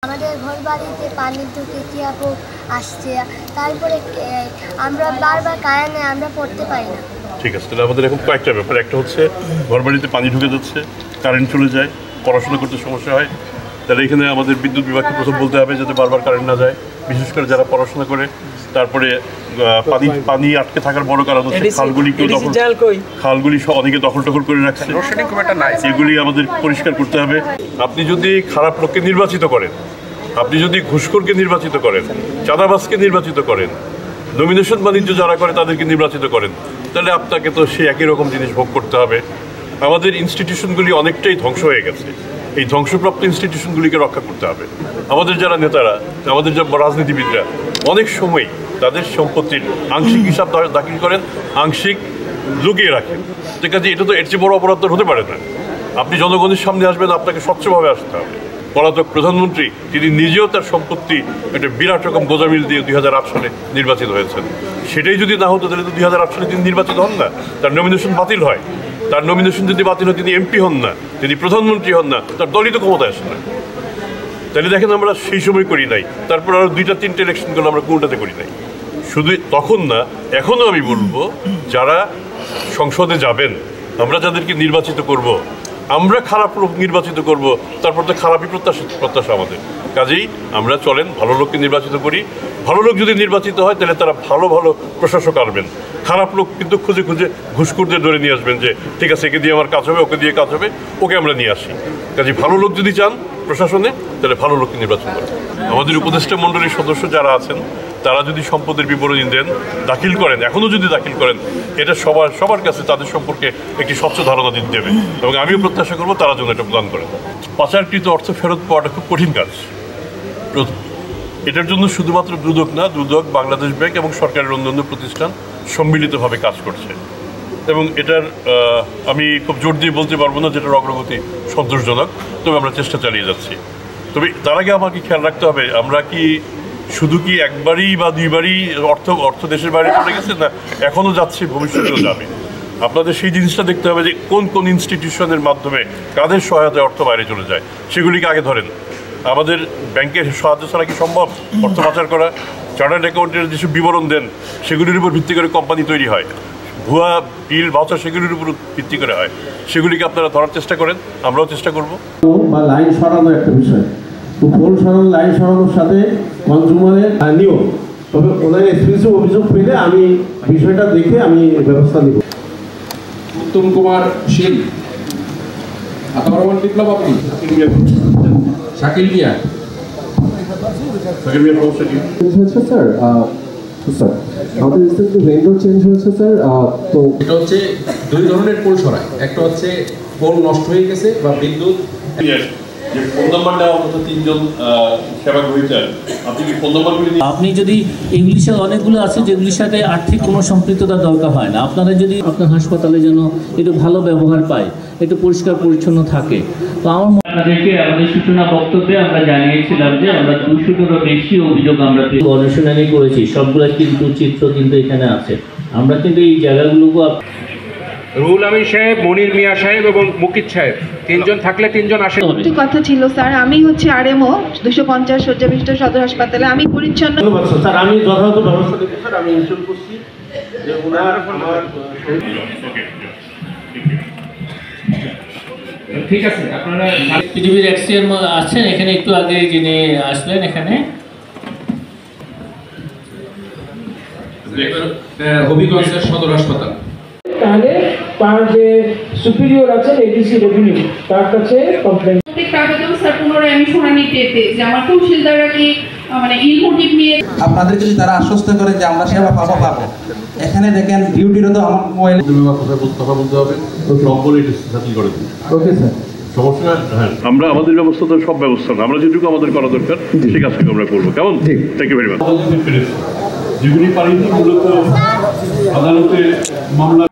আমাদের ঘর বাড়িতে পানি ঢুকে টিয়াপো আসছে, তারপরে আমরা বারবার কারেন্টে আমরা পড়তে পারি না। ঠিক আছে, তাহলে আমাদের এখন কয়েকটা ব্যাপার। একটা হচ্ছে ঘর বাড়িতে পানি ঢুকে যাচ্ছে, কারেন্ট চলে যায়, পড়াশোনা করতে সমস্যা হয়। তাহলে এখানে আমাদের বিদ্যুৎ বিভাগকে প্রথম বলতে হবে যাতে বারবার কারেন্ট না যায়, বিশেষ করে যারা পড়াশোনা করে। তারপরে পানি আটকে থাকার বড় কারণ হচ্ছে খালগুলি অনেকে দখল টখল করে রাখছে, এগুলি আমাদের পরিষ্কার করতে হবে। আপনি যদি খারাপ লোককে নির্বাচিত করেন, আপনি যদি ঘুষখোরকে নির্বাচিত করেন, চাঁদাবাজকে নির্বাচিত করেন, নমিনেশন বাণিজ্য যারা করে তাদেরকে নির্বাচিত করেন, তাহলে আপনাকে তো সেই একই রকম জিনিস ভোগ করতে হবে। আমাদের ইনস্টিটিউশনগুলি অনেকটাই ধ্বংস হয়ে গেছে, এই ধ্বংসপ্রাপ্ত ইনস্টিটিউশনগুলিকে রক্ষা করতে হবে। আমাদের যারা নেতারা, আমাদের যারা রাজনীতিবিদরা অনেক সময় তাদের সম্পত্তির আংশিক হিসাব দাখিল করেন, আংশিক লুকিয়ে রাখেন। ঠিক আছে, এটা তো এর চেয়ে বড় অপরাধ হতে পারে না। আপনি জনগণের সামনে আসবেন, আপনাকে স্বচ্ছভাবে আসতে হবে। পলাতক প্রধানমন্ত্রী তিনি নিজেও তার সম্পত্তি একটা বিরাট রকম গোজামিল দিয়ে 2008 সালে নির্বাচিত হয়েছেন। সেটাই যদি না হতো তাহলে তো 2008 সালে তিনি নির্বাচিত হন না, তার নমিনেশন বাতিল হয়। তার নমিনেশন যদি বাতিল হয়, তিনি এমপি হন না, তিনি প্রধানমন্ত্রী হন না, তার দলই তো ক্ষমতায় আসে না। তাহলে দেখেন আমরা সেই সময় করি নাই, তারপর আরও 2-3টে ইলেকশনগুলো আমরা কোনটাতে করি নাই। শুধু তখন না, এখনও আমি বলবো যারা সংসদে যাবেন, আমরা যাদেরকে নির্বাচিত করব, আমরা খারাপ লোক নির্বাচিত করব, তারপর তো খারাপই প্রত্যাশা আমাদের। কাজেই আমরা চলেন ভালো লোককে নির্বাচিত করি। ভালো লোক যদি নির্বাচিত হয় তাহলে তারা ভালো ভালো প্রশাসক আনবেন। খারাপ লোক কিন্তু খুঁজে খুঁজে ঘুষখোরদের ধরে নিয়ে আসবেন যে ঠিক আছে একে দিয়ে আমার কাজ হবে, ওকে দিয়ে কাজ হবে, ওকে আমরা নিয়ে আসি। কাজেই ভালো লোক যদি চান প্রশাসনে, তাহলে ভালো লোককে নির্বাচন করেন। আমাদের উপদেষ্টা মণ্ডলীর সদস্য যারা আছেন তারা যদি সম্পদের বিবরণী দেন, দাখিল করেন, এখনও যদি দাখিল করেন, এটা সবার কাছে তাদের সম্পর্কে একটি স্বচ্ছ ধারণা দিতে দেবে। এবং আমিও প্রত্যাশা করবো তারা যেন এটা প্রদান করেন। পাচারকৃত অর্থ ফেরত পাওয়াটা খুব কঠিন কাজ। এটার জন্য শুধুমাত্র দুদক না, দুদক, বাংলাদেশ ব্যাংক এবং সরকারের অন্যান্য প্রতিষ্ঠান সম্মিলিতভাবে কাজ করছে। এবং এটার আমি খুব জোর দিয়ে বলতে পারবো না যেটার অগ্রগতি সন্তোষজনক, তবে আমরা চেষ্টা চালিয়ে যাচ্ছি। তবে তার আগে আমাকে খেয়াল রাখতে হবে, আমরা কি শুধু কি একবারই বা দুইবারই অর্থ দেশের বাইরে চলে গেছে, না এখনও যাচ্ছে, ভবিষ্যতেও যাবে। আপনাদের সেই জিনিসটা দেখতে হবে যে কোন কোন ইনস্টিটিউশনের মাধ্যমে কাদের সহায়তায় অর্থ বাইরে চলে যায়, সেগুলিকে আগে ধরেন। আমাদের ব্যাংকের সাহায্য ছাড়া কি সম্ভব অর্থ পাচার করা? চার্টার্ড অ্যাকাউন্টের যেসব বিবরণ দেন সেগুলির উপর ভিত্তি করে কোম্পানি তৈরি হয়, ভুয়া বিল ভাউচার সেগুলির উপর ভিত্তি করে হয়। সেগুলিকে আপনারা ধরার চেষ্টা করেন, আমরাও চেষ্টা করব। বা লাইন সরানো একটা বিষয়, তো পোল সরানো, লাইন সরানোর সাথে কনজিউমারের নিয়ম। তবে ওনার এক্সক্লুসিভ অভিযোগ পেলে আমি বিষয়টা দেখে আমি ব্যবস্থা নিব। উত্তম কুমার শীল, আতারমান বিপ্লব, আপনি শাকিল মিয়া। স্যার স্যার আমাদের রিসেন্টলি ভেন্ডর চেঞ্জ হয়েছে স্যার। তো এটা হচ্ছে দুই ধরনের পোল সরাই, একটা হচ্ছে পোল নষ্ট হয়ে গেছে বা বিদ্যুৎ। আপনি যদি এগুলির সাথে অনেকগুলো আছে যেগুলির সাথে আর্থিক কোনো সম্পৃক্ততার দরকার হয় না, আপনারা যদি আপনার হাসপাতালে যেন একটু ভালো ব্যবহার পায়, একটু পরিষ্কার পরিচ্ছন্ন থাকে। তো আমার আপনাদেরকে আমাদের সূচনা বক্তব্যে আমরা জানিয়েছিলাম যে আমরা 200-এরও বেশি অভিযোগ আমরা অনুসন্ধানী করেছি, সবগুলো কিন্তু চিত্র কিন্তু এখানে আছে। আমরা কিন্তু এই জায়গাগুলোকে রুহুল আমিন সাহেব, মনির মিয়া সাহেব এবং মুকিত সাহেব, তিনজন থাকলে তিনজন আসে। একটি কথা ছিল স্যার, আমি হচ্ছে RMO 250 শয্যা বিশিষ্ট সদর হাসপাতালে, আমি পরিচ্ছন্ন। স্যার আমি যথাযথ ব্যবস্থা নেব স্যার, আমি ইনশিওর করছি যে ওনার ঠিক আছে। আপনারা পৃথিবীর এক্সিএম আছেন এখানে, একটু আগে যিনি আসলেন এখানে হবিগঞ্জের সদর হাসপাতাল। তাহলে তার যে সুপিরিয়র আছেন এডিসি রেভিনিউ, তার কাছে কমপ্লেইন স্যার পুনরায় আমি শুনানি পেতে যে আমার তহসিলদাররা কি মানে ইলমোটিভ নিয়ে আপনাদেরকে যদি তারা আশ্বস্ত করে যে আমরা সেবা পাবো, এখানে দেখেন ডিউটিরত আমার মোবাইল কথা বলতে হবে, সম্পূর্ণ সেটেল করে দিন। ওকে স্যার, সমস্যা। হ্যাঁ, আমরা আমাদের ব্যবস্থা তো সব ব্যবস্থা না, আমরা যেটুকু আমাদের করা দরকার সেই কাজটুকু আমরা করবো। কেমন? Thank you very much. যেগুলি পারিনি মূলত আদালতে মামলা